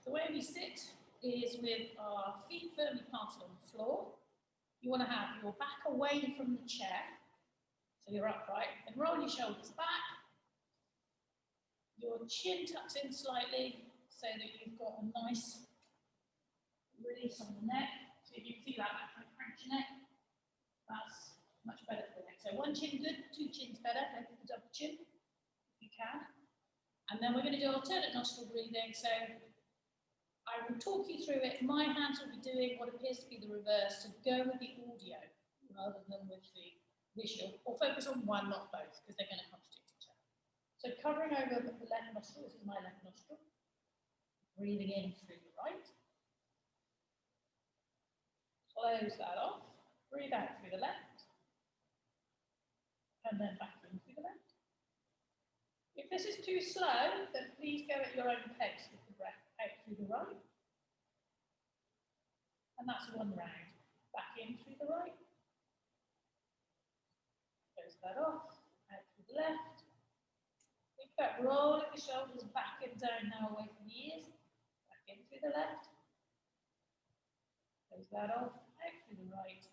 the way we sit is with our feet firmly planted on the floor. You want to have your back away from the chair, so you're upright, and roll your shoulders back. Your chin tucks in slightly so that you've got a nice release on the neck. So if you can feel that kind of crunch your neck, that's much better for the neck. So one chin good, two chins better, go for the double chin if you can. And then we're going to do alternate nostril breathing. So I will talk you through it. My hands will be doing what appears to be the reverse, to go with the audio rather than with the visual, or focus on one, not both, because they're going to contradict each other. So covering over the left nostril, this is my left nostril. Breathing in through the right. Close that off. Breathe out through the left. And then back in through the left. If this is too slow, then please go at your own pace with the breath out through the right. And that's one round. Back in through the right. Close that off. Out through the left. Think about rolling the shoulders back and down now away from the ears. Back in through the left. Close that off. Out through the right.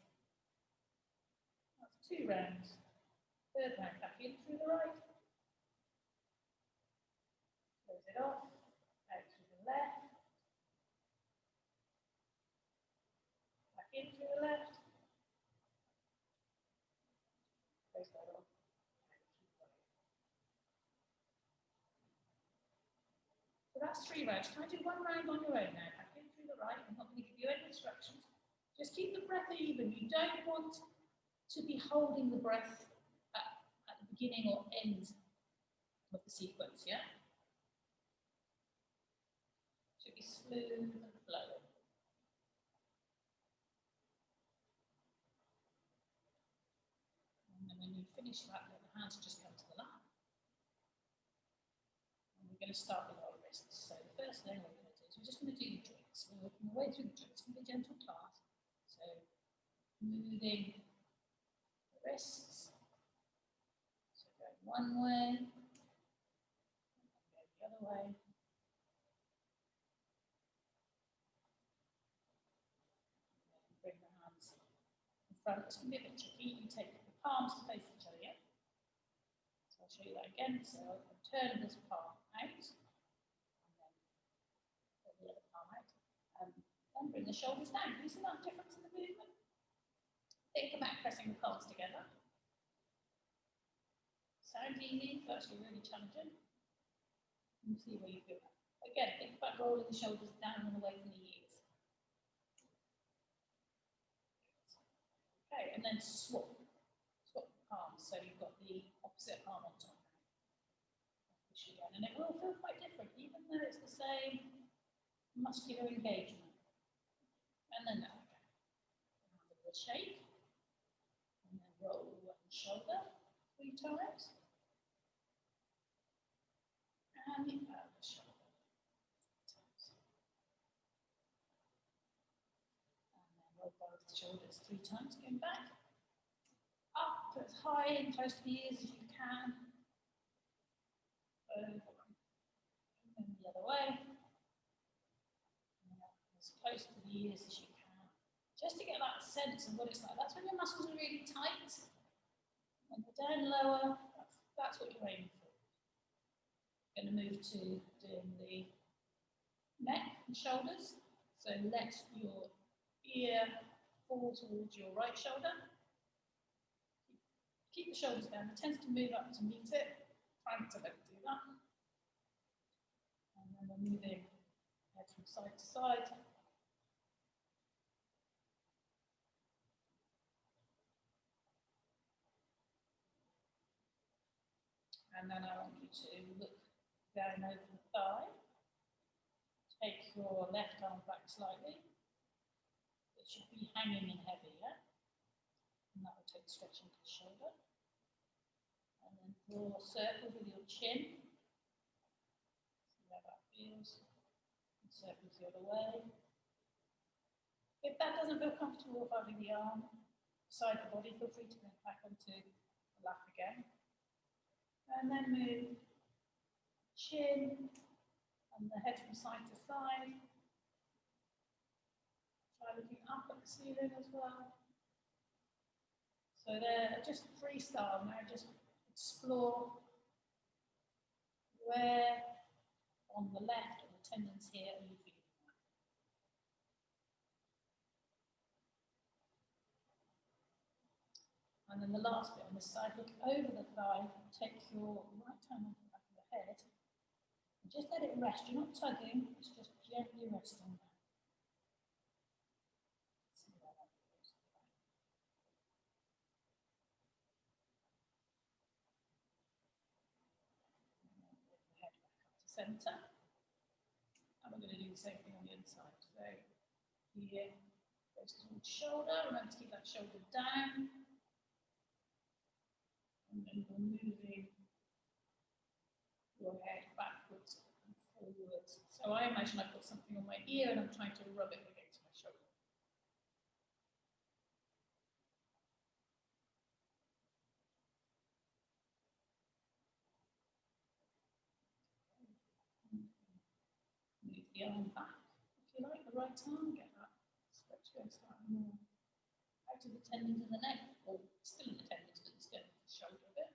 That's two rounds. Third round. Back in through the right. Close it off. Out through the left. Back in through the left. Close that off. So that's three rounds. Try to do one round on your own now. Back in through the right. I'm not going to give you any instructions. Just keep the breath even. You don't want to be holding the breath at the beginning or end of the sequence, yeah? Should be smooth and flowing. And then when you finish that, let the hands just come to the lap. And we're going to start with our wrists. So the first thing we're going to do is we're just going to do the joints. We're working our way through the joints. It's going to be a gentle class. So moving the wrists. So going one way, and then go the other way. And bring the hands in front. It's going to be a bit tricky. You take the palms to face each other, yeah? So I'll show you that again. So I'll turn this palm out, and then put the other palm out, and then bring the shoulders down. Do you see that difference in the movement? Think about pressing the palms together. Sounds easy, but actually really challenging. And see where you feel that. Again, think about rolling the shoulders down and away from the ears. Okay, and then swap the palms. So you've got the opposite palm on top. Push again, and it will feel quite different, even though it's the same muscular engagement. And then that again. Have a little shake. And then roll one shoulder 3 times. And the other shoulder 3 times. And then roll both shoulders 3 times, going back. Up as high and close to the ears as you can. Over. And then the other way. And as close to the ears as you can. Just to get that sense of what it's like. That's when your muscles are really tight. When they're down lower, that's what you're aiming for. Going to move to doing the neck and shoulders. So let your ear fall towards your right shoulder. Keep the shoulders down. It tends to move up to meet it. Try not to let it do that. And then we're moving head from side to side. And then I want you to look down over the thigh. Take your left arm back slightly. It should be hanging and heavy, yeah? And that will take stretching to the shoulder. And then draw a circle with your chin. See how that feels. And circles the other way. If that doesn't feel comfortable holding the arm beside the body, feel free to bring it back onto the lap again. And then move chin And the head from side to side. Try looking up at the ceiling as well. So they're just freestyle now, just explore where on the left of the tendons here are you feeling that. And then the last bit on this side, look over the thigh, take your right hand on the back of the head, and just let it rest. You're not tugging, it's just gently resting there. Center. And we're going to do the same thing on the other side. So here goes towards shoulder. Remember to keep that shoulder down. And then we're moving your head backwards and forwards. So I imagine I've got something on my ear and I'm trying to rub it against my shoulder. Move the arm back. If you like, the right arm, get that stretch going slightly more out of the tendons in the neck, or still in the tendons, but it's going to the shoulder a bit.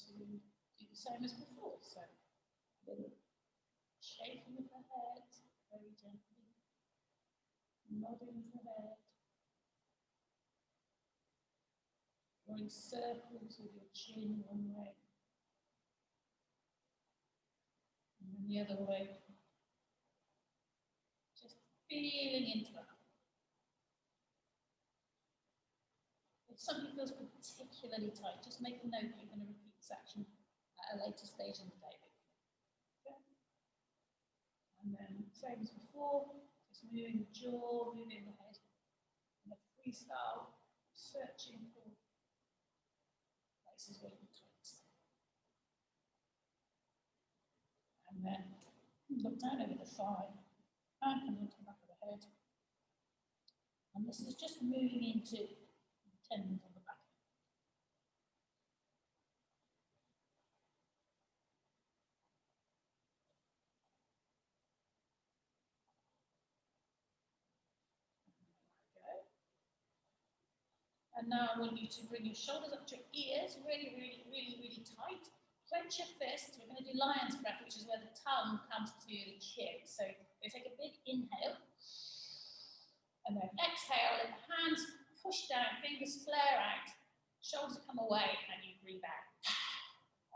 To do the same as before, so a little shaking of the head, very gently, nodding the head, drawing circles with your chin one way, and then the other way. Just feeling into that. If something feels particularly tight, just make a note that you're going to repeat this action at a later stage in the day. Okay? And then, same as before, just moving the jaw, moving the head, and a freestyle, searching for places where you're tight. And then look down over the thigh, and come onto the back of the head. And this is just moving into the tendons on the back. And now I want you to bring your shoulders up to your ears, really, really, really, really tight. Clench your fists. We're going to do lion's breath, which is where the tongue comes to the chin. So we take a big inhale. And then exhale, and hands push down, fingers flare out, shoulders come away, and you breathe out.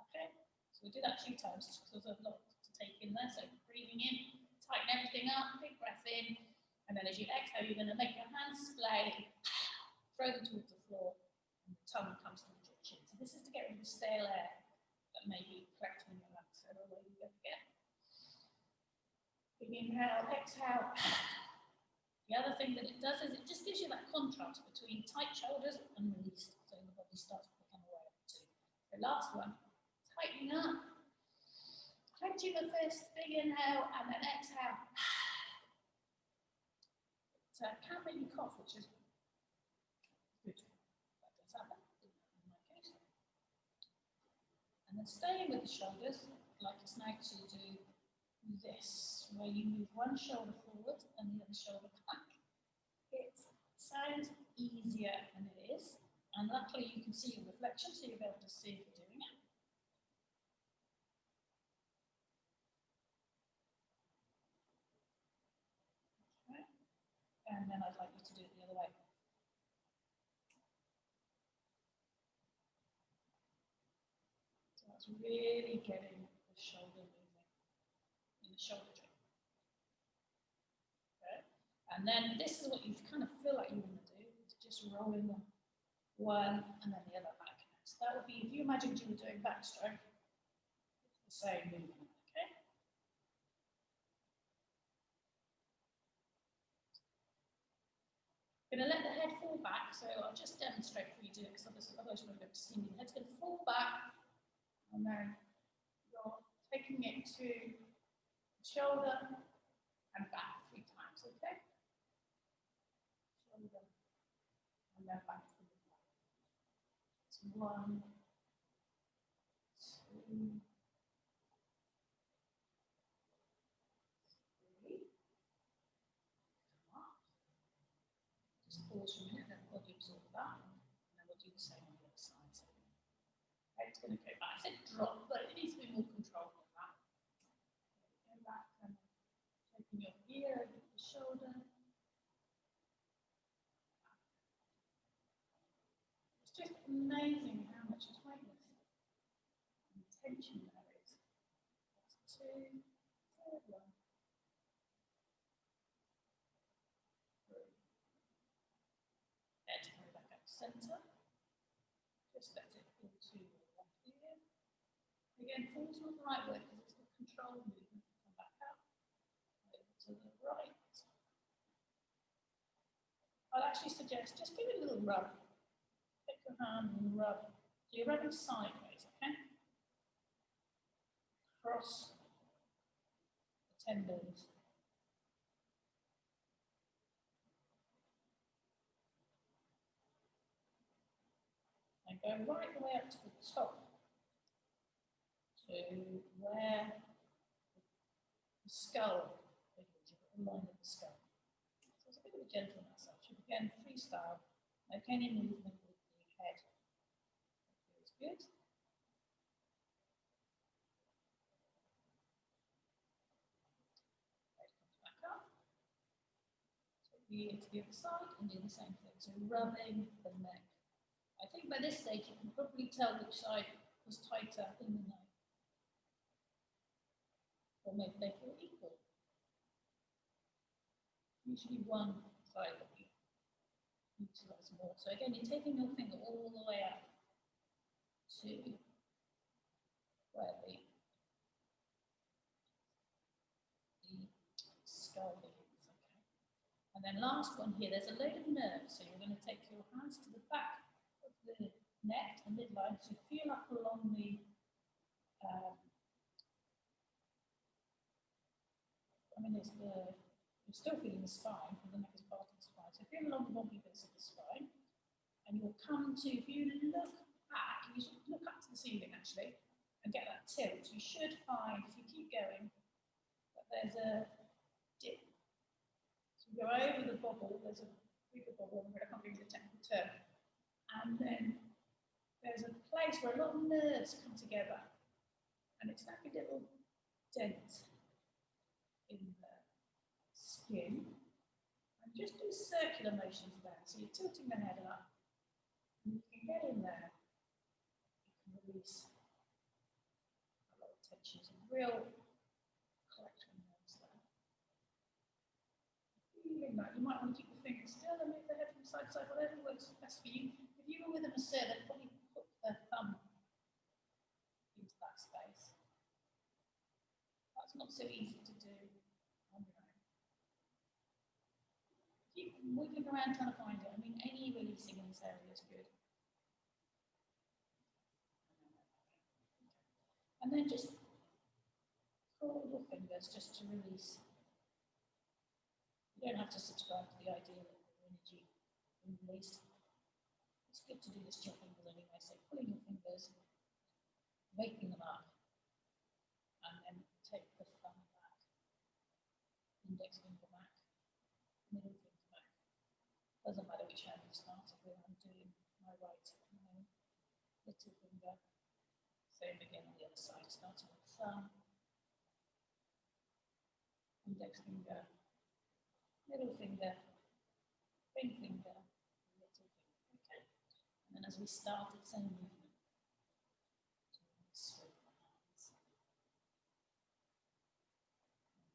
Okay? So we do that 2 times, because there's a lot to take in there. So breathing in, tighten everything up, big breath in. And then as you exhale, you're going to make your hands splay. Throw them towards the floor, and the tongue comes towards your chin. So this is to get rid of the stale air that may be collecting in your lungs. So away you go again. Big inhale, exhale. The other thing that it does is it just gives you that contrast between tight shoulders and released, so the body starts to become aware of it too. The last one, tightening up, clenching the fist, big inhale, and then exhale. So it can't make you cough, which is good. That does happen in my case. And then staying with the shoulders, I'd like us now to do this, where you move one shoulder forward and the other shoulder back. It sounds easier than it is, and luckily you can see your reflection, so you'll be able to see if you're doing it. Okay. And then I'd like you to do it the other way. So that's really getting the shoulder moving in the shoulder joint. Okay. And then this is what you kind of feel like you want to do. It's just rolling them one and then the other back. So that would be, if you imagined you were doing backstroke, it's the same movement. Okay. I'm going to let the head fall back, so I'll just demonstrate before you do it, because otherwise you won't be able to see me. The head's going to fall back, and then you're taking it to the shoulder and back 3 times, okay? Shoulder, and then back to the back. So 1, 3. Come up. Just pause for a minute, then we'll absorb that, and then we'll do the same on the other side. So it's going to go back. I said drop, but it needs to be more controlled than that. Go back and taking your ear over the shoulder. It's just amazing how much tightness and tension there is. That's 2, third one. 3. Head coming back up to centre. Just let it into one here. Again, forward's not the right word because it's the control movement. Come back up, over to the right. I'd actually suggest just give it a little rub. Pick your hand and rub. So you're rubbing sideways, okay? Across the tendons. And go right the way up to the top to where the skull is, the line of the skull. So it's a bit of a gentle massage. Again, freestyle. Make any movement with the head. That feels good. Head comes back up. Take the ear to the other side and do the same thing. So rubbing the neck. I think by this stage you can probably tell which side was tighter in the neck. Or maybe they feel equal. Usually one side that you utilize more. So again, you're taking your finger all the way up to where the skull is. Okay. And then last one here, there's a load of nerves. So you're going to take your hands to the back of the neck, the midline, so feel up along the you're still feeling the spine, because the neck is part of the spine. So feel along the bumpy bits of the spine, and you'll come to, if you look back, you should look up to the ceiling actually, and get that tilt. You should find, if you keep going, that there's a dip. So go over the bobble, there's a bigger bobble, I can't give you the technical term, and then there's a place where a lot of nerves come together, and it's like a little dent in the skin. And just do circular motions there. So you're tilting the head up, and you can get in there. You can release a lot of tension. It's a real collection of nerves there. Feeling that, you might want to keep the fingers still and move the head from side to side, whatever works best for you. If you were with a masseur, they'd probably put their thumb into that space. That's not so easy to do on your own. Keep wiggling around trying to find it. I mean, any releasing in this area is good. And then just pull your fingers just to release. You don't have to subscribe to the idea that the energy is released. It's good to do this to your fingers anyway. So pulling your fingers, waking them up, and then take the thumb back, index finger back, middle finger back. Doesn't matter which hand you start with. I'm doing my right and little finger. Same again on the other side, starting with thumb, index finger, middle finger, ring finger, little finger. Okay. And then as we start the same movement, swing the hands.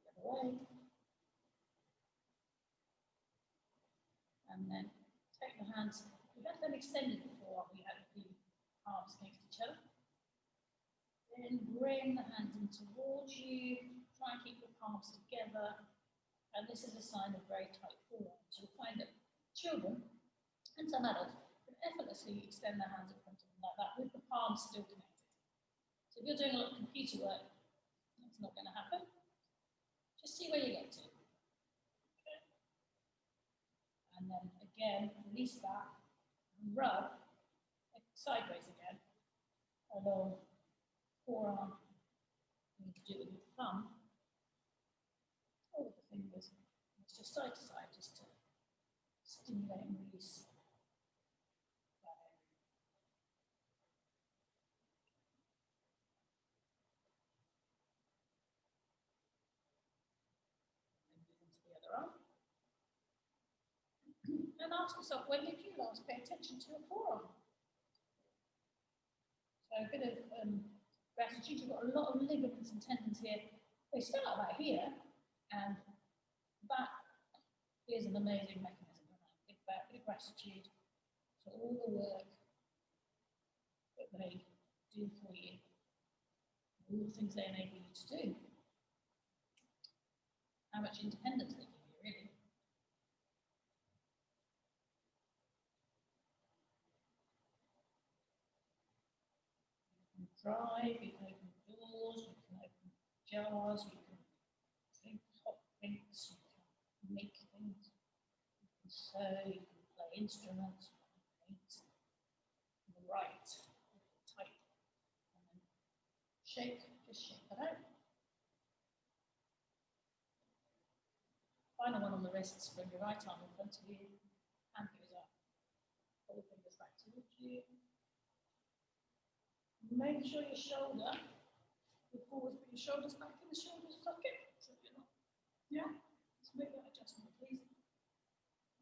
The other way. And then take the hands. We had them extended before, we had the arms against each other. Then bring the hands in towards you. Try and keep your palms together. And this is a sign of very tight forearms. You'll find that children and some adults can effortlessly extend their hands in front of them like that with the palms still connected. So if you're doing a lot of computer work, that's not going to happen. Just see where you get to. Okay. And then again, release that, and rub sideways again along forearm. You need to do it with the thumb or with the fingers. It's just side to side, just to stimulate and release. And ask yourself, when did you last pay attention to your forearm? So a bit of gratitude. You've got a lot of ligaments and tendons here. They start about here, and that is an amazing mechanism. Think about a bit of gratitude for all the work that they do for you, all the things they enable you to do. How much independence they give you, really. You can drive, you can open doors, you can open jars, you can drink hot drinks, you can make things, you can sew, you can play instruments, you can paint, you can write, you can type, and then shake, just shake that out. Final one on the wrists, bring your right arm in front of you, hand goes up, pull the fingers back towards you. Make sure your shoulder, you always put your shoulders back in the shoulder socket, so you're not, yeah, so make that adjustment, please.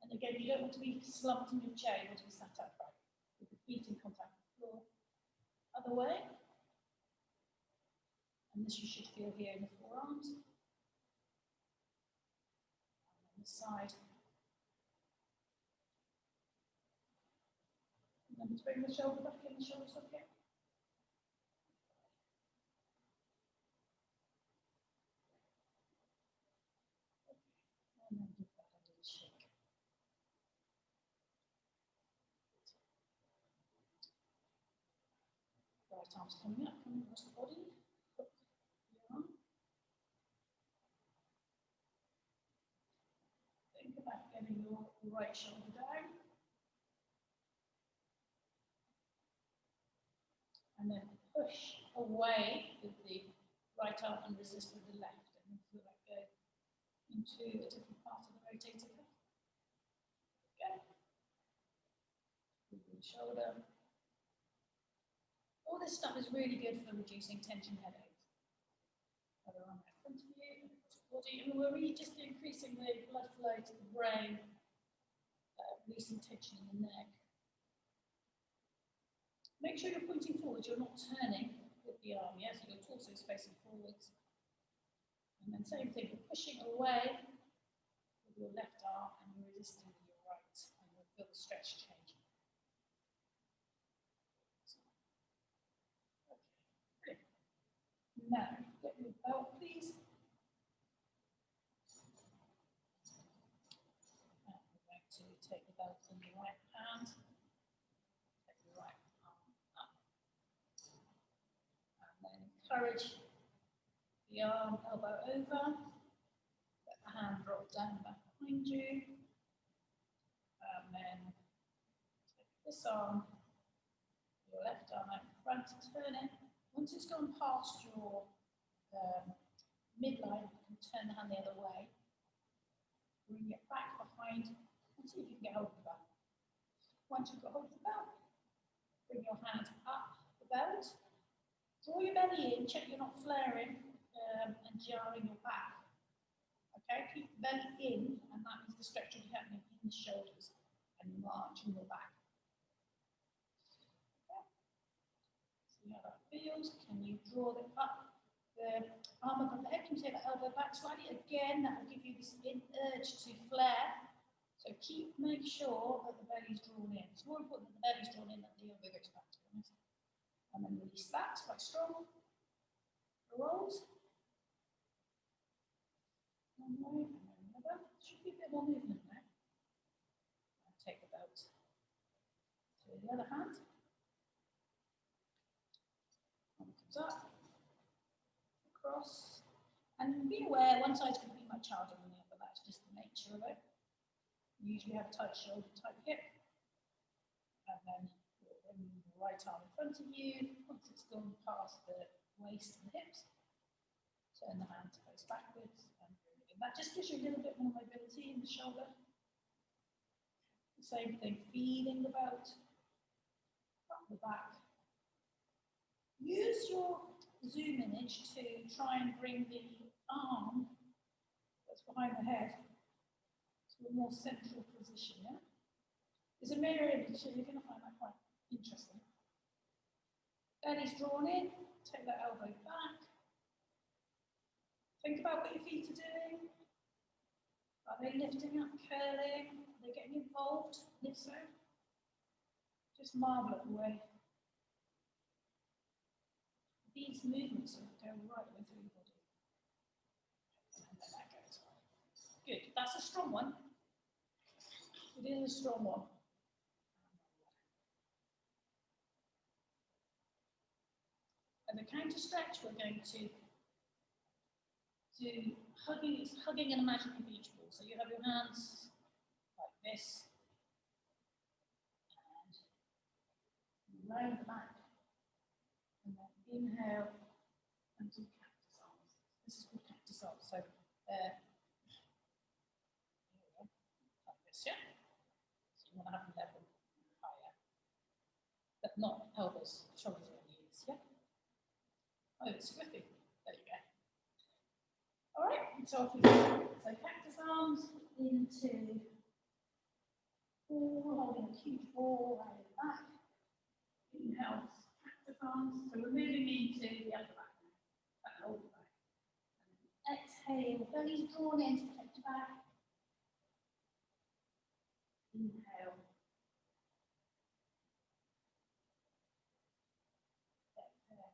And again, you don't want to be slumped in your chair, you want to be sat upright, with the feet in contact with the floor. Other way, and this you should feel here in the forearms. Side. And then just bring the shoulder back in the shoulder socket. And then give that a little shake. Right arm's coming up, coming across the body. Hook the arm. Think about getting your right shoulder down. And then push away with the right arm and resist with the left. And feel that go into a different part of the rotator cuff. Okay. Move the shoulder. All this stuff is really good for reducing tension headaches. Other arm in front of you, and across the body. And we're really just increasing the blood flow to the brain, releasing tension in the neck. Make sure you're pointing forward, you're not turning with the arm, yes, so your torso is facing forwards. And then same thing, you're pushing away with your left arm and you're resisting with your right, and you'll feel the stretch change. Okay, now get your belt, please. And we're going to take the belt in your right hand. Encourage the arm, elbow over, let the hand drop down back behind you, and then take this arm, your left arm out in front, turn it. Once it's gone past your midline, you can turn the hand the other way, bring it back behind, and see if you can get hold of the belt. Once you've got hold of the belt, bring your hand up the belt. Draw your belly in, check you're not flaring and jarring your back. Okay, keep the belly in, and that means the stretch will be happening in the shoulders and your arch in your back. Okay. See how that feels. Can you draw the arm above the head? Can you take the elbow back slightly? Again, that will give you this urge to flare. So make sure that the belly's drawn in. It's more important that the belly's drawn in than the elbow goes back, to be honest. And then release that, it's quite strong. Rolls. One way, and then another. Should be a bit more movement now. I'll take the belt to the other hand. One comes up, across. And be aware, one side's going to be much harder than the other, that's just the nature of it. You usually have a tight shoulder, tight hip. And then right arm in front of you. Once it's gone past the waist and hips. Turn the hand to face backwards. And that just gives you a little bit more mobility in the shoulder. The same thing, feeling the belt, up the back. Use your zoom image to try and bring the arm that's behind the head to a more central position. Yeah? There's a mirror image, so you're going to find that quite interesting. Belly's drawn in, take that elbow back. Think about what your feet are doing. Are they lifting up, curling? Are they getting involved? And if so, just marvel at the way these movements go right the way through the body. And then that goes on. Good, that's a strong one. It is a strong one. And the counter stretch, we're going to do hugging an imaginary beach ball. So you have your hands like this, and round the back, and then inhale and do cactus arms. This is called cactus arms. So like this, yeah. So you want to have them level higher, but not elbows, shoulders, or knees, yeah. Oh, it's squiffy. There you go. All right, so off we go. So cactus arms into ball, holding a huge ball around the back. Inhale, cactus arms. So we're moving into the upper back now. That whole back. And exhale, belly's drawn in to protect your back. Inhale. Exhale.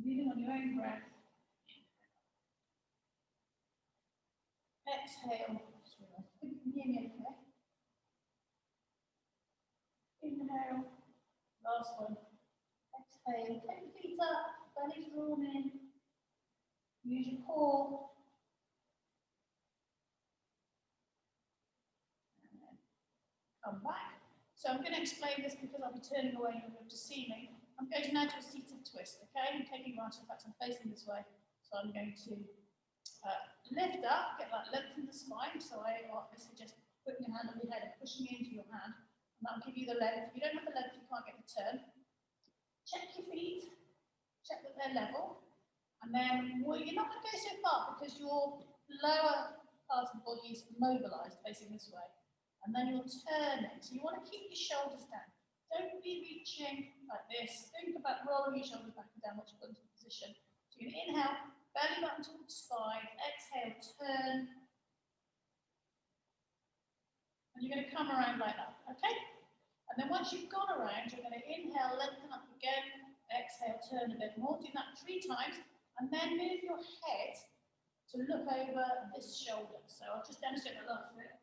Moving on your own breath. Exhale. Can you hear me okay? Inhale. Last one. Exhale. Take the feet up. Belly's drawn in. Use your core. And then come back. So I'm going to explain this because I'll be turning away and you'll be able to see me. I'm going to now do a seated twist, okay? I'm taking right, in fact, I'm facing this way. So I'm going to lift up, get that length in the spine. So I suggest putting your hand on your head and pushing into your hand. And that'll give you the length. If you don't have the length, you can't get the turn. Check your feet, check that they're level. And then you're not going to go so far because your lower part of the body is mobilized facing this way. And then you're turning. So you want to keep your shoulders down. Don't be reaching like this. Think about rolling your shoulders back and down once you put into position. So you're going to inhale, belly button towards the spine, exhale, turn. And you're going to come around like that, okay? And then once you've gone around, you're going to inhale, lengthen up again, exhale, turn a bit more. Do that 3 times, and then move your head to look over this shoulder. So I'll just demonstrate that last bit.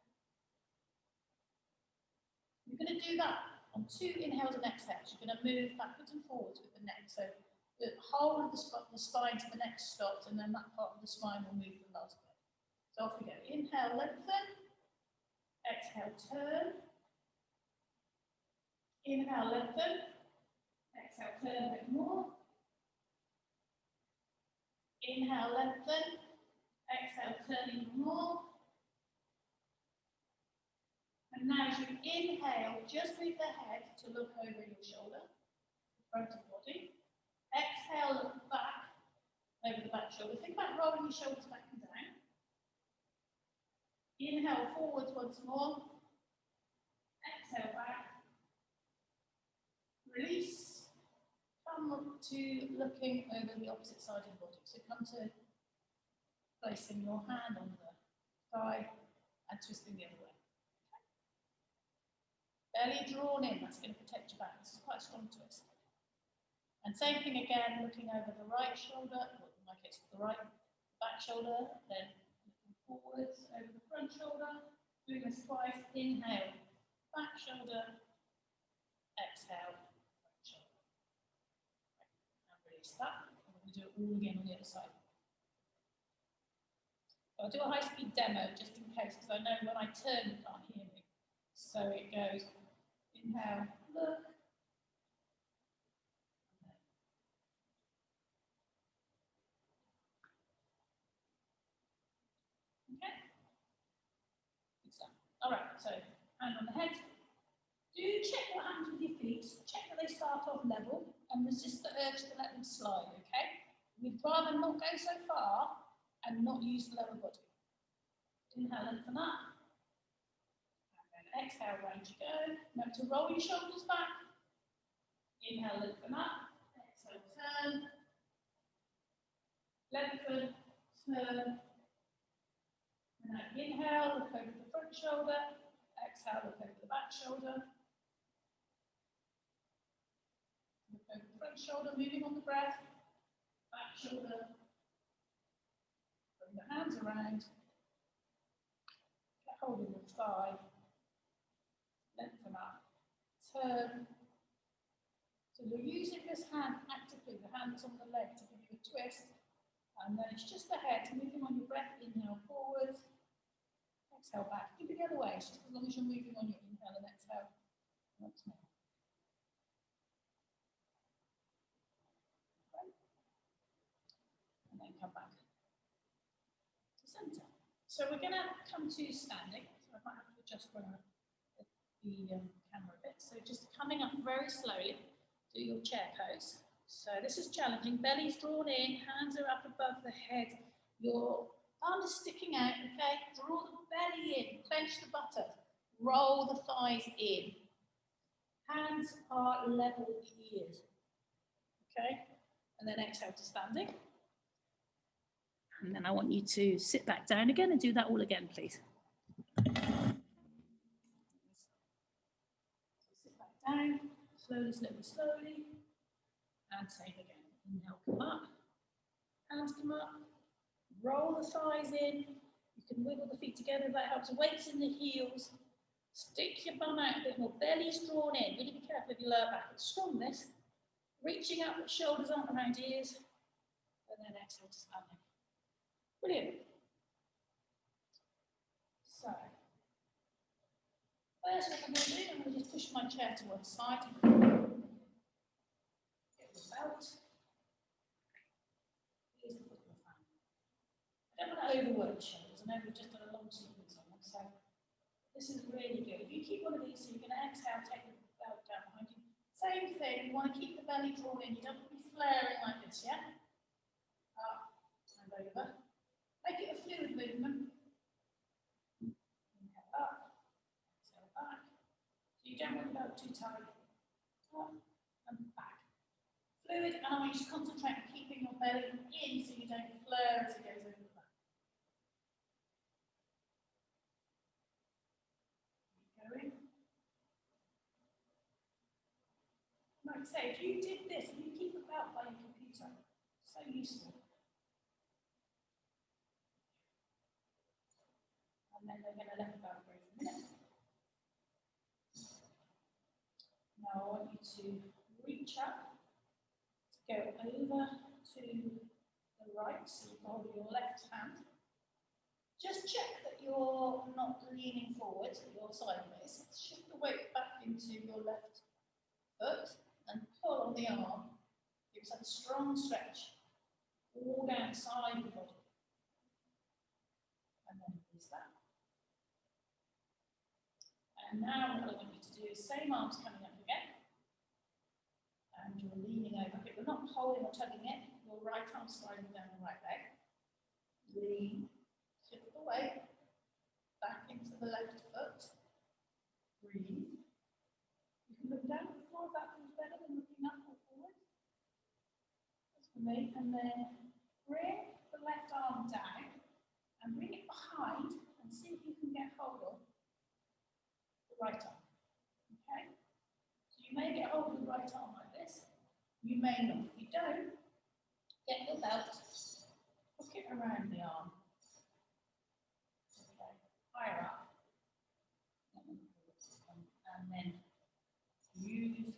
You're going to do that on 2 inhales and exhales. You're going to move backwards and forwards with the neck. So the whole of the spine to the neck stops, and then that part of the spine will move the last bit. So off we go. Inhale, lengthen. Exhale, turn. Inhale, lengthen. Exhale, turn a bit more. Inhale, lengthen. Exhale, turn even more. And now as you inhale, just move the head to look over your shoulder, the front of the body. Exhale, look back over the back shoulder. Think about rolling your shoulders back and down. Inhale forwards once more. Exhale back. Release. Come to looking over the opposite side of the body. So come to placing your hand on the thigh and twisting the other way. Belly drawn in, that's going to protect your back. This is quite a strong twist. And same thing again, looking over the right shoulder, or in my case, the right back shoulder, then looking forwards over the front shoulder, doing this twice. Inhale, back shoulder, exhale, front shoulder. And release that. And we'll do it all again on the other side. So I'll do a high-speed demo just in case, because I know when I turn you can't hear me. So it goes, inhale, look, and All right, so hand on the head. Do check what happens with your feet. Check that they start off level and resist the urge to let them slide, okay? We'd rather not go so far and not use the lower body. Inhale, lengthen up. And then exhale, round you go. Remember to roll your shoulders back. Inhale, lengthen up. Exhale, turn. Lengthen, turn. And now inhale, look over the front shoulder. Exhale, look over the back shoulder. Look over the front shoulder, moving on the breath. Back shoulder. Bring the hands around. Get hold of your thigh. Lengthen up. Turn. So you're using this hand actively, the hand that's on the leg, to give you a twist. And then it's just the head, moving on your breath. Inhale forward. Exhale back. Keep it the other way. It's just as long as you're moving on your inhale and exhale. Once more. Okay. And then come back to center. So we're going to come to standing. So I might have to adjust the camera a bit. So just coming up very slowly. Do your chair pose. So this is challenging. Belly's drawn in, hands are up above the head. Your arm is sticking out, okay? Draw the belly in, clench the buttocks, roll the thighs in. Hands are level with the ears, okay? And then exhale to standing. And then I want you to sit back down again and do that all again, please. So sit back down. Slowly, slowly, slowly, and same again. Inhale, come up, hands come up, roll the thighs in. You can wiggle the feet together if that helps. Weights in the heels. Stick your bum out a bit more. Belly's drawn in. Really be careful of your lower back. It's strong, this. Reaching up, but shoulders aren't around ears. And then exhale to standing. Brilliant. So, first what I'm going to do, I'm going to just push my chair to one side. Get the belt. Here's the foot of the fan. I don't want to overwork the shoulders. I know we've just done a long sequence on them, so this is really good. If you keep one of these, so you're going to exhale, take the belt down behind you. Same thing, you want to keep the belly drawn in. You don't want to be flaring like this, yeah? Up and over. Make it a fluid movement. Inhale up, exhale back. So you don't want the belt too tight. Up and back. Fluid, and I want you to concentrate on keeping your belly in so you don't flare as it goes over the back. Keep going. Like I say, if you did this, if you keep the belt by your computer, so useful. And then we're going to let the belt go for a minute. Now I want you to reach up, go over to the right, so you hold your left hand. Just check that you're not leaning forward, that you're sideways. Shift the weight back into your left foot and pull on the arm. Give yourself a strong stretch all down the side of the body. And then release that. And now what I want you to do is same arms coming up again. And you're leaning over. But you're not holding or tugging it. Your right arm sliding down the right leg. Lean. Shift the weight. Back into the left foot. Breathe. You can look down at the floor if that feels better than looking up or forward. That's for me. And then bring the left arm down and bring it behind and see if you can get hold of the right arm. Okay? So you may get hold of the right arm like this. You may not. If you don't, get your belt, hook it around the arm. Okay, higher up. And then use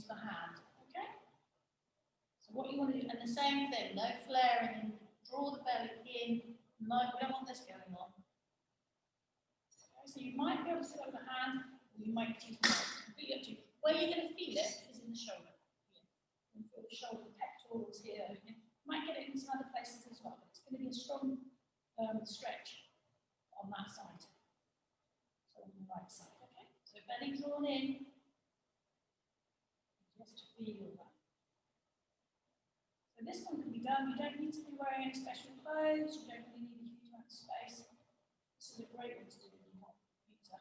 the hand. Okay? So what you want to do, and the same thing, no flaring, draw the belly in. No, we don't want this going on. Okay, so you might be able to sit over the hand, or you might choose the hand. Completely up to you. Where you're going to feel it is in the shoulder. You feel the shoulder pectorals here. You might get it in some other places as well, but it's going to be a strong stretch on that side. So on the right side, okay? So belly drawn in, just feel that. So this one can be done. You don't need to be wearing any special clothes. You don't really need a huge amount of space. This is a great one to do when you've got pizza.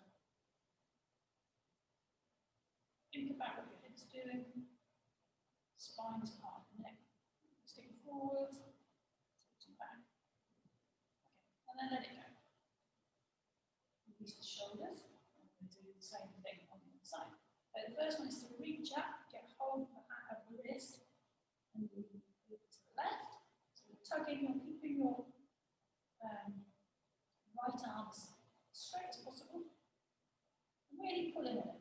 Think about what your hips doing. Spine's part of the neck. Stick forward, tilt back. Okay. And then let it go. Release the shoulders. And we'll do the same thing on the other side. So the first one is to reach up, get hold of the wrist, and move to the left. So you're tugging, you're keeping your right arm as straight as possible. And really pulling it.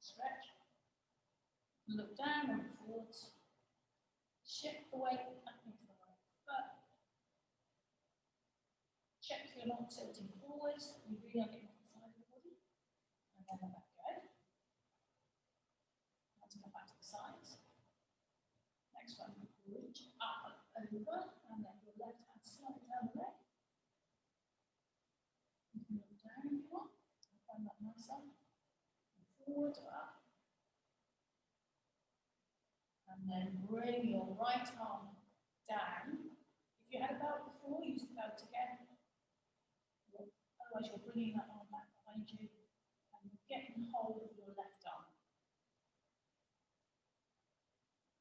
Stretch. Look down and forwards. Shift the weight back into the right foot. Check you're not tilting forwards. You really are getting the side of the body. And then let that go. Now to come back to the sides. Next one, reach up and over, and then your left hand slightly down the leg. You can look down if you want. Find that nice up. Forward or up. And then bring your right arm down. If you had a belt before, use the belt again. Otherwise, you're bringing that arm back behind you and you're getting hold of your left arm.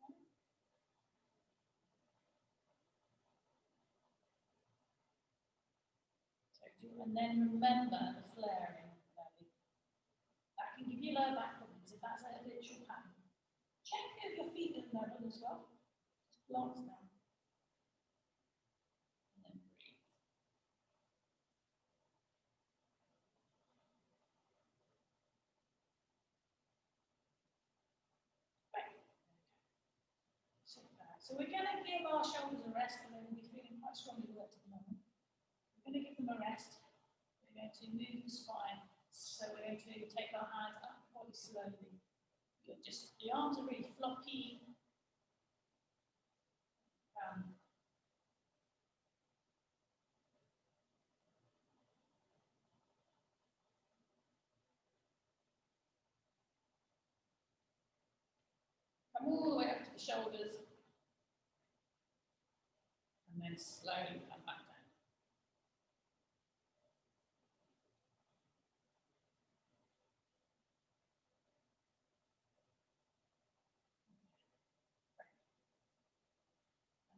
Okay. And then remember the flaring belly. That can give you lower back problems if that's a habitual pattern. Check if your feet are level as well. Just glance down. And then breathe. Right. So we're going to give our shoulders a rest, and then we'll be feeling quite strongly with it at the moment. We're going to give them a rest. We're going to move the spine. So we're going to take our hands up quite slowly. The arms are really floppy. Come all the way up to the shoulders. And then slowly come back down.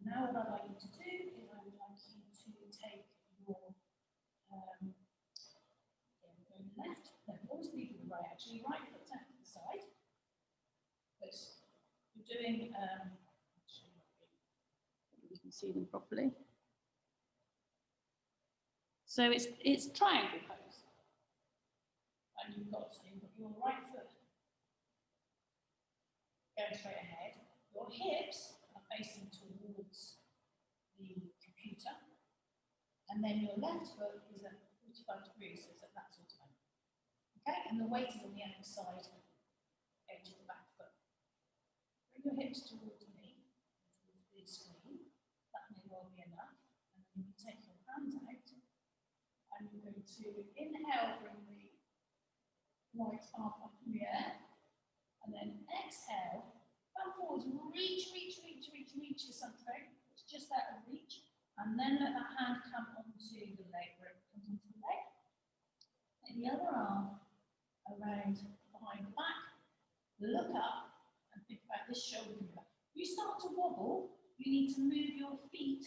And now what I'd like you to do is I would like you to take your left, no, always lead with the right, actually, right foot down to the side. Because you're doing, actually, you can see them properly. So it's triangle pose. And you've got your right foot going straight ahead. Your hips are facing towards the computer. And then your left foot is at 45 degrees, so it's at that sort of angle. Okay, and the weight is on the outside edge of the back foot. Bring your hips towards me, towards the screen. That may well be enough. And then you can take your hands out. And you're going to inhale, bring the right arm up in the air. And then exhale, come forward, reach for something. It's just that reach. And then let that hand come onto the leg, where it comes onto the leg. And the other arm around behind the back. Look up and think about this shoulder. You start to wobble, you need to move your feet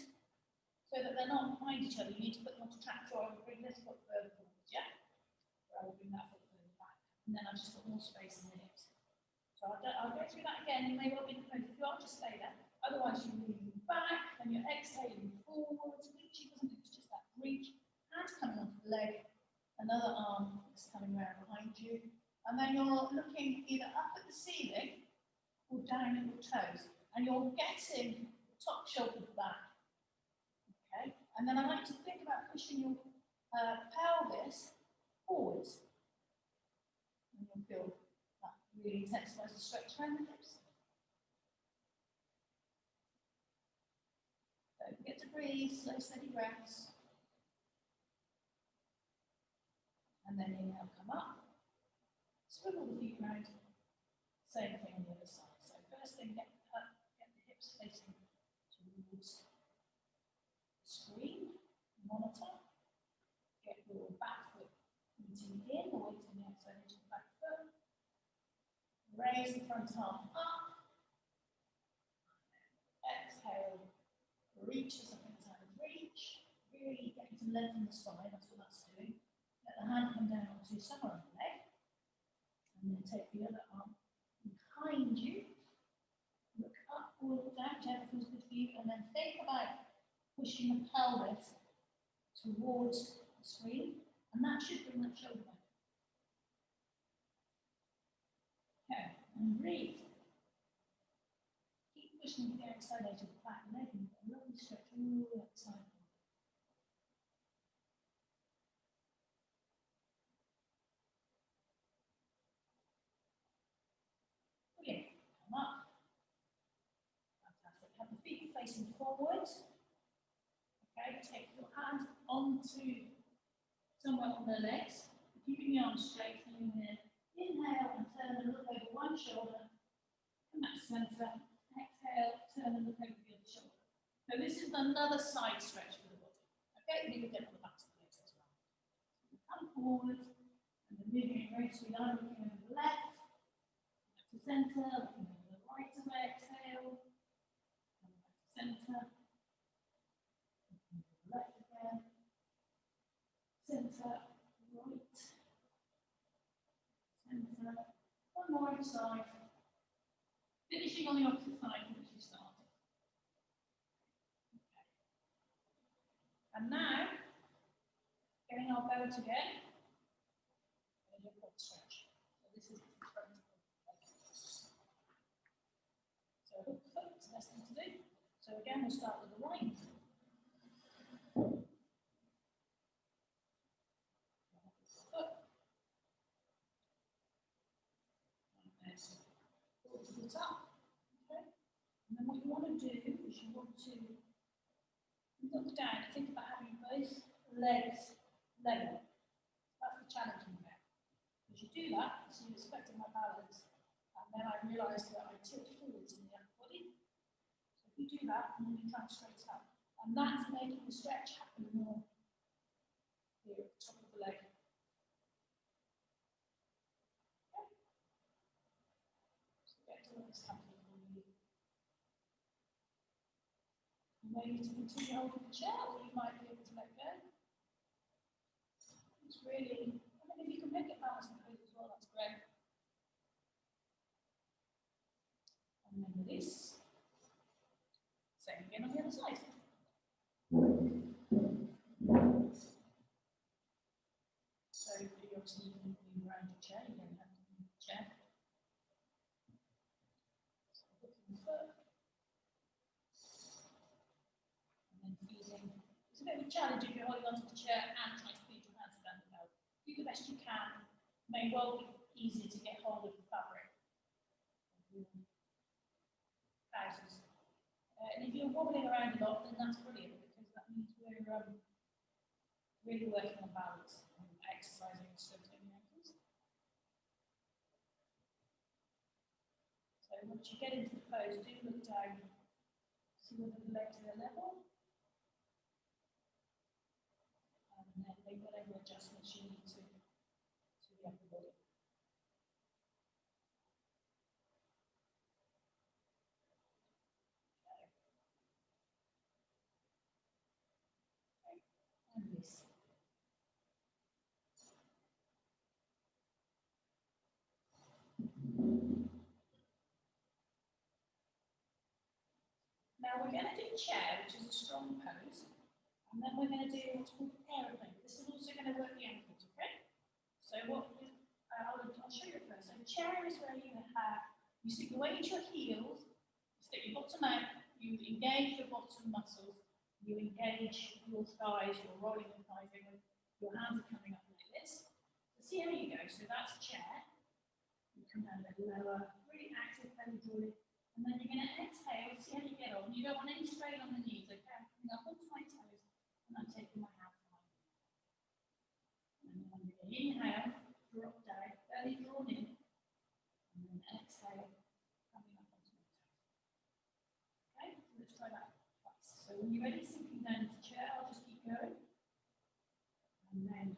so that they're not behind each other. You need to put them onto track. So I will bring this foot further forwards, yeah? Or I will bring that foot further back. And then I've just got more space in the hips. So I'll go through that again. You may well be confused. If you are, just stay there. Otherwise, you're moving back and you're exhaling forwards, reaching, it's just that reach. Hands coming onto the leg. Another arm is coming around behind you. And then you're looking either up at the ceiling or down at your toes. And you're getting the top shoulder back. Okay, and then I like to think about pushing your pelvis forwards. And you'll feel that really intensifies the stretch around the hips. Don't forget to 3 slow, steady breaths. And then inhale, come up. Swivel the feet round. Same thing on the other side. So first thing, get the hips facing towards the screen, monitor. Get your back foot meeting in, the weight on the outside edge of the back foot. Raise the front arm up. Exhale, reach as something as out of reach. Really getting to lengthen the spine, that's what that's doing. Let the hand come down onto somewhere on the leg. And then take the other arm behind you. Look up or look down, whichever feels good for you. And then think about pushing the pelvis towards the screen. And that should bring that shoulder back. Okay, and breathe. Keep pushing the outside edge of the back leg and get a lovely stretch all that side. Brilliant. Come up. Fantastic. Have the feet facing forward. Okay, take your hand onto somewhere on the legs. Keeping the arms straight. So you're going to inhale and turn and look over one shoulder. Come back to centre. Exhale, turn and look over the other shoulder. So this is another side stretch for the body. Okay, you can get on the backs of the legs as well. Come forward, and then moving very sweet arm, looking over the left, back to centre, looking over the right as I exhale, come back to centre, looking over the left again, centre, right, centre, one more each side, finishing on the opposite side from which you started. And now, getting our boat again, and your quad stretch. So this is the front of the leg. So hook the foot, it's the best thing to do. So again, we'll start with the right. Foot. And then pull the foot up. Okay. And then what you want to do is you want to look down and think about having both legs level. That's the challenging bit. As you do that, so you're respecting my balance, and then I realise that I tilt forwards in the upper body. So if you do that, and then you come straight up. And that's making the stretch happen more here at the top of the leg. Okay. So get to what's happening for you. You may need to continue holding the chair, or you might be able to let go. It's really, I mean, if you can make it balance and pose as well, that's great. And then release. Same again on the other side. So you obviously can move around your chair, you don't have to move the chair. So hooking the foot. And then feeding. It's a bit of a challenge if you're holding onto the chair and trying to feed your hands down the belt. Do the best you can. It may well be easier to get hold of the fabric. Trousers. And if you're wobbling around a lot, then that's brilliant because that means we're really working on balance and exercising and strengthening the ankles. So once you get into the pose, do look down, see whether the legs are level. And then make whatever adjustments you need to the upper body. Okay. And this. Now we're going to do chair, which is a strong pose, and then we're going to do what's called aeroplane. This is also going to work the ankles, okay? So what I'll show you first. So chair is where you stick your weight into your heels, you stick your bottom out, you engage your bottom muscles, you engage your thighs, you're rolling your thighs in, your hands are coming up like this. So see how you go. So that's chair. You come down a bit lower, really active belly drawing. And then you're going to exhale, see how you get on. You don't want any strain on the knees, okay? coming up onto my toes, and I'm taking my hands behind me. And then I'm going to inhale, drop down, belly drawn in, and then exhale, coming up onto my toes. Okay, so let's try that twice. So when you're ready, sinking down into the chair, I'll just keep going. And then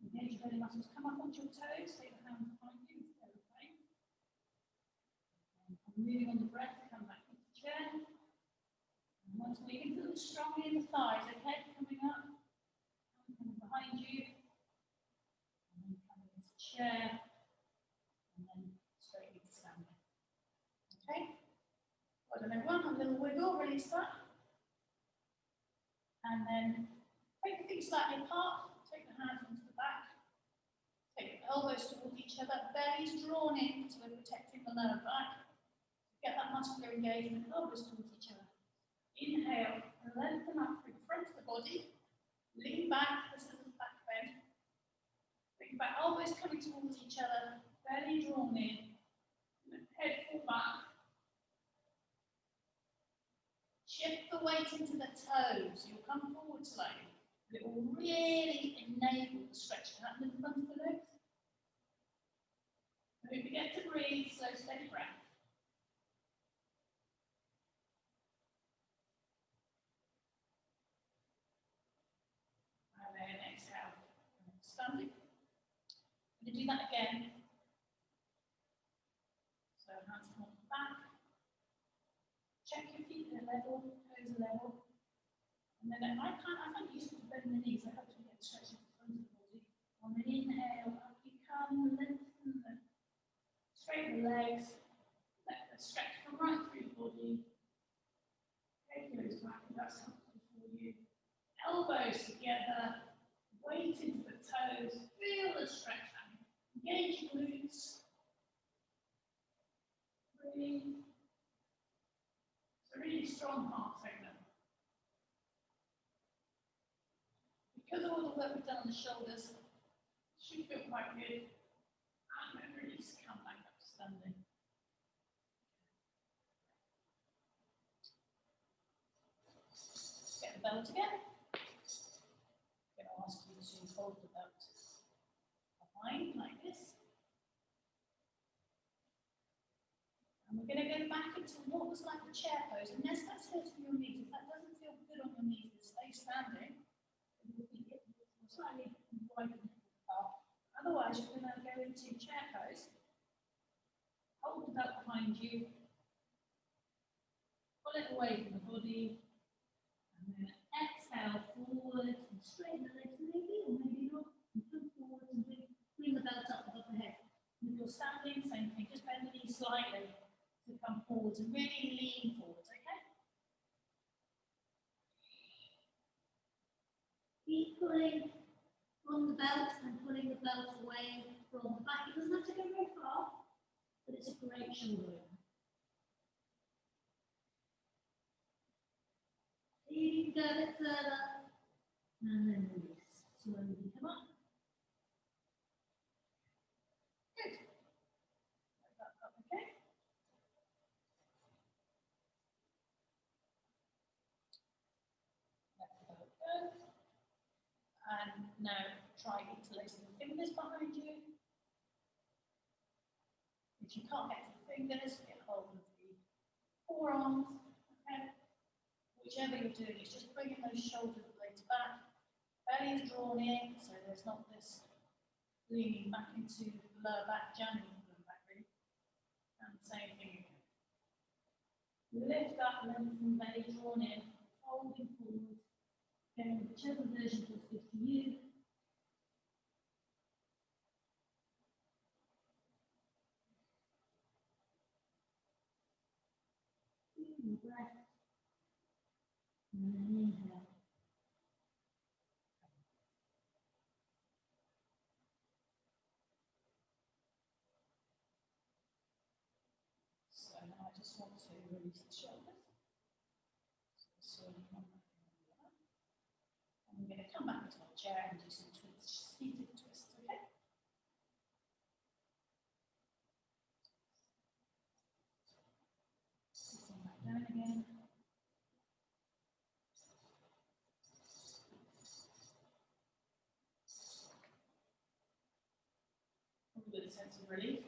engage your belly muscles, come up onto your toes, take the hands behind you, okay? And I'm moving on the breath, come back into the chair. And once more, you can feel it strongly in the thighs, okay? Coming up, coming behind you, and then coming into the chair, and then straight into standing. Okay? Well done, everyone. A little wiggle, release that. And then take the feet slightly apart, take the hands onto the back, take the elbows towards each other, belly's drawn in, so we're protecting the lower back. Get that muscular engagement, elbows towards each other. Inhale, lengthen up through the front of the body, lean back, this is the back bend. Bring back, elbows coming towards each other, belly drawn in, and head fall back. Shift the weight into the toes. You'll come forward slightly. It will really enable the stretch to happen in the front of the legs. Don't forget to breathe, slow, steady breath. And then exhale. Standing. I'm going to do that again. So hands come on the back. Check your feet are level, toes are level. And then I find it useful to bend the knees. That helps me get stretch into the front of the body. On an inhale, up you come, lengthen the straighten the legs, let the stretch come right through the body. Take those back, if that's comfortable for you. Elbows together, weight into the toes, feel the stretch out. Engage your glutes. Breathe. It's a really strong heart segment. Because of all the work we've done on the shoulders, it should feel quite good. And then release, come back up to standing. Get the belt again. I'm going to ask you to hold the belt behind like this. And we're going to go back into what was like the chair pose. Unless that's hurting your knees, if that doesn't feel good on your knees, stay standing. Slightly widen the path. Otherwise, you're going to go into chair pose. Hold the belt behind you. Pull it away from the body. And then exhale forward and straighten the legs maybe, or maybe not. And come forward and bring the belt up above the head. And if you're standing, same thing, just bend the knees slightly to come forwards and really lean forwards, okay? Keep pulling on the belt and pulling the belt away from the back. It doesn't have to go very far, but it's a great shoulder opener. You can go a bit further and then release. Slowly come up. Good. Let that up, okay? Let the belt go. And now try interlacing the fingers behind you. If you can't get to the fingers, get hold of the forearms. Okay? Whichever you're doing, it's just bringing those shoulder blades back. Belly is drawn in, so there's not this leaning back into the lower back, jamming the lower back really. And the same thing again. Lift up, lengthen, belly drawn in, folding forward. Again, whichever version feels good for you. Deep breath. And then inhale. So now I just want to release the shoulders. So slowly come back in the other. And we're going to come back into our chair and do some twists, seated twists, okay? Sitting back down again. sense of relief.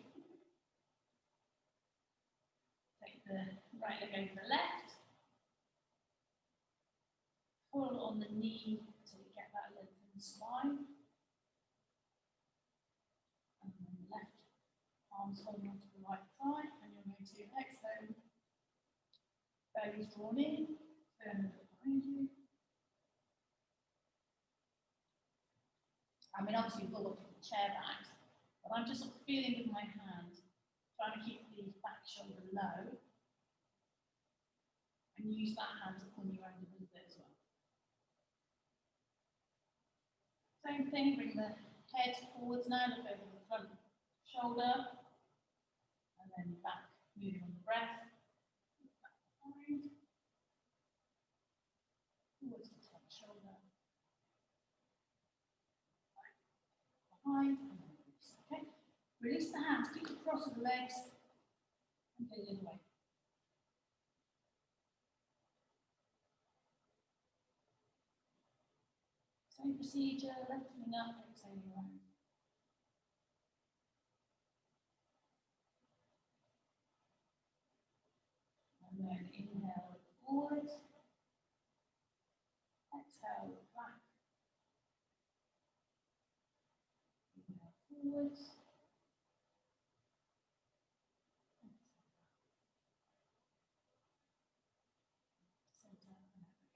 Take the right leg over the left. Pull on the knee to get that lengthened spine. And then the left arm's holding onto the right thigh, and you're going to exhale. Belly's drawn in, turn it behind you. I mean, obviously you've got to put the chair back, but I'm just sort of feeling with my hand, trying to keep the back shoulder low, and use that hand to pull you around a little bit as well. Same thing, bring the head forwards now, look over the front shoulder, and then back, moving on the breath. Back behind, towards the top shoulder, back behind, and then release. Okay, release the hands, keep the cross of the legs, and get it away. Same procedure, lifting up, exhaling around. And then inhale forward, exhale back, inhale forward,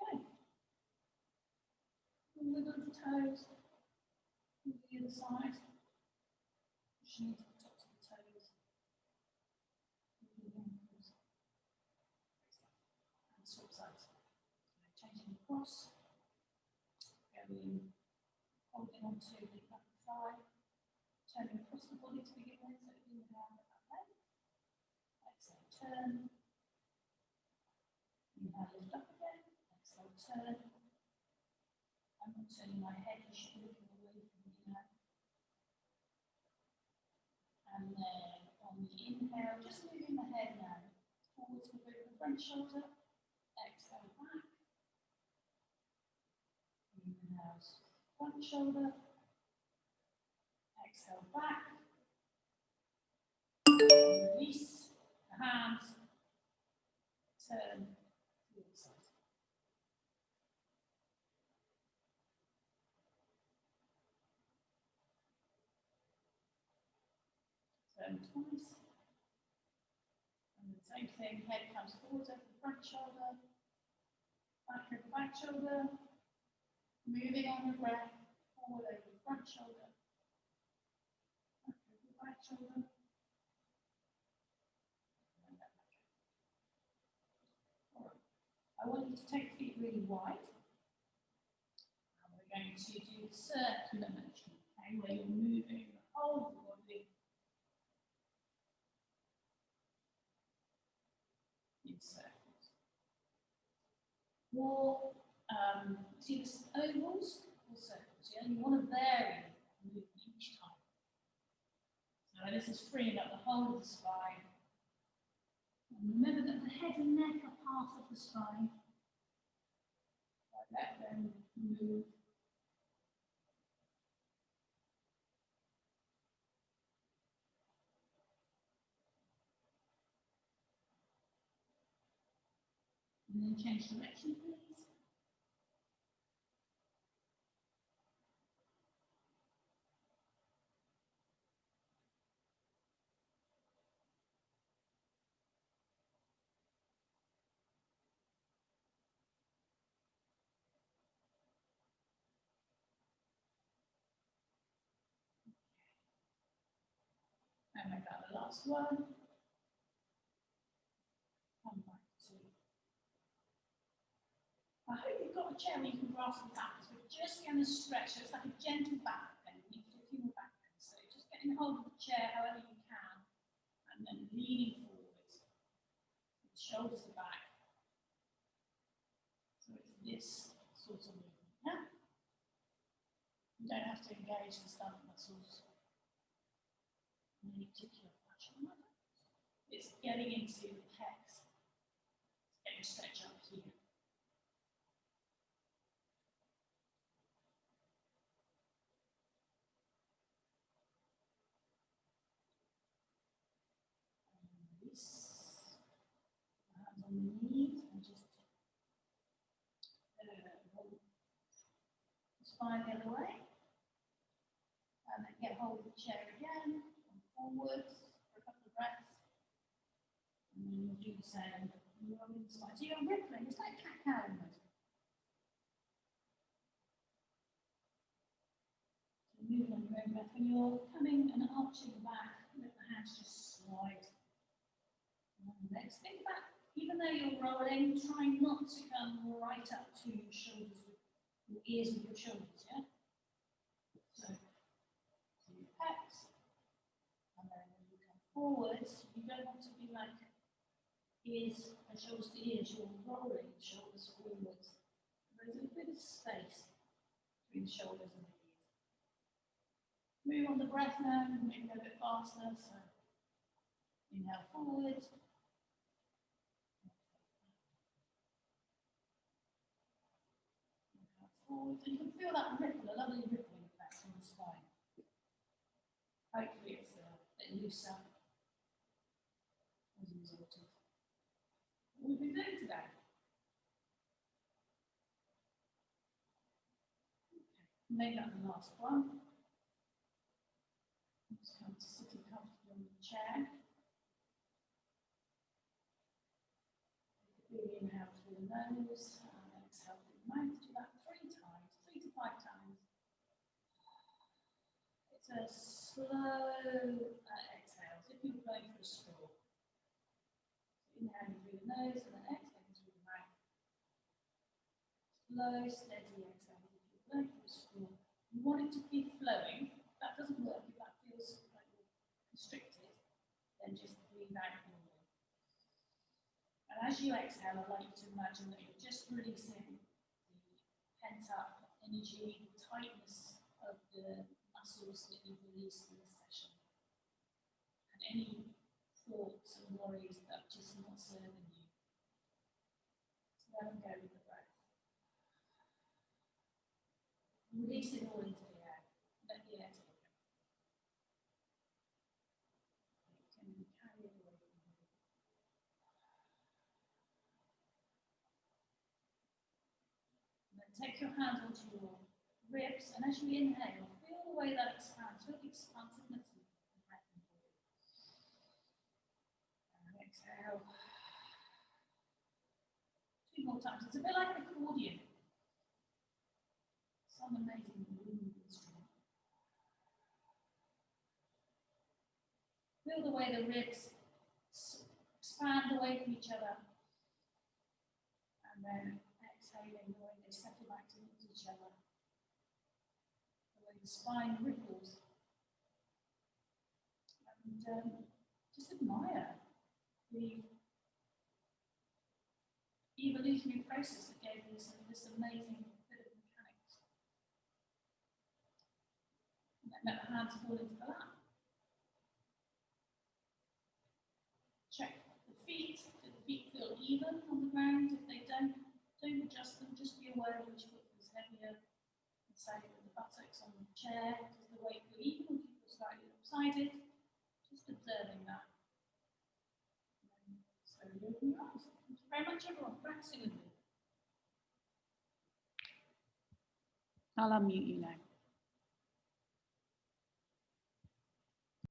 okay. Wiggle the toes, move the other side, pushing into the tops of the toes, moving the ankles, and swap sides. Changing across, going, holding on to the upper thigh, turning across the body to begin with, so inhale at that leg, exhale, turn, inhale, lift up again, exhale, turn. I'm not turning my head, you should be looking away from the inhale. And then on the inhale, just moving the head now, forwards with the front shoulder, exhale back. Inhale, front shoulder, exhale back. Release the hands, turn to the side. Turn twice. And the same thing, head comes forward over the front shoulder, back over the back shoulder, moving on the breath, forward over the front shoulder, back over the back shoulder, and back. All right. I want you to take the feet really wide. And we're going to do the circular motion, okay, where you're moving the whole of the body in circles. Or, see the ovals or circles, yeah? You want to vary movement each time. So this is freeing up the whole of the spine. And remember that the head and neck are part of the spine. Let them move. And then change direction, please. And make that the last one. Come back to. I hope you've got a chair where you can grasp the back. We're just going to stretch, so it's like a gentle back bend. You can do a few more back bends. So just getting hold of the chair however you can, and then leaning forward. The shoulders are back. So it's this sort of movement. Yeah? You don't have to engage the stomach muscles in any particular fashion. It's getting into the pecs. It's getting stretch up here. on the knees and just roll the spine the other way. And then get hold of the chair again, and forwards for a couple of breaths. And then you'll do the same, rolling the spine. So you're rippling, it's like cat-cow almost. So move on your own breath. When you're coming and arching back, let the hands just slide. And then next, think back. Even though you're rolling, try not to come right up to your shoulders, your ears with your shoulders, yeah? So you pecs, and then when you come forwards, you don't want to be like ears and shoulders to ears, you're rolling shoulders forwards. There's a bit of space between the shoulders and the ears. Move on the breath now, maybe go a bit faster, so inhale forward. Forward. And you can feel that ripple, a lovely rippling effect on the spine. Hopefully it's a bit looser as a result of what we've been doing today. Okay. Make that the last one. Just come to sitting comfortably on the chair. Really inhale through the nose and exhale through the mouth. Do that 3 times, 3 to 5 times. It's a slow exhale, as if you're going for a straw. Inhaling through the nose and then exhaling through the mouth. Slow, steady exhale, as if you're going for a straw. You want it to be flowing. If that doesn't work, if that feels like you're constricted, then just breathe out normally. And as you exhale, I'd like you to imagine that you're just releasing the pent-up energy, the tightness of the muscles that you've released in this session. And any thoughts and worries that are just not serving you. So let them go with the breath. Release it all into the air. Let the air take it. You can carry it away from you. Take your hands onto your ribs, and as you inhale, feel the way that expands, feel the expansiveness of the breath in the body. And exhale. 2 more times. It's a bit like an accordion. Some amazing wind instrument. Feel the way the ribs expand away from each other. And then exhaling the way they settle back towards each other. The way the spine ripples. And just admire the evolutionary process that gave us this amazing bit of mechanics. And then let the hands fall into the lap. Check the feet. Do the feet feel even on the ground? If they don't adjust them. Just be aware of which foot is heavier. And say with the buttocks on the chair. Does the weight feel even? Or do you feel slightly lopsided? Just observing that. Slowly open your eyes. Thank you very much, everyone. Practicing with me. I'll unmute you now.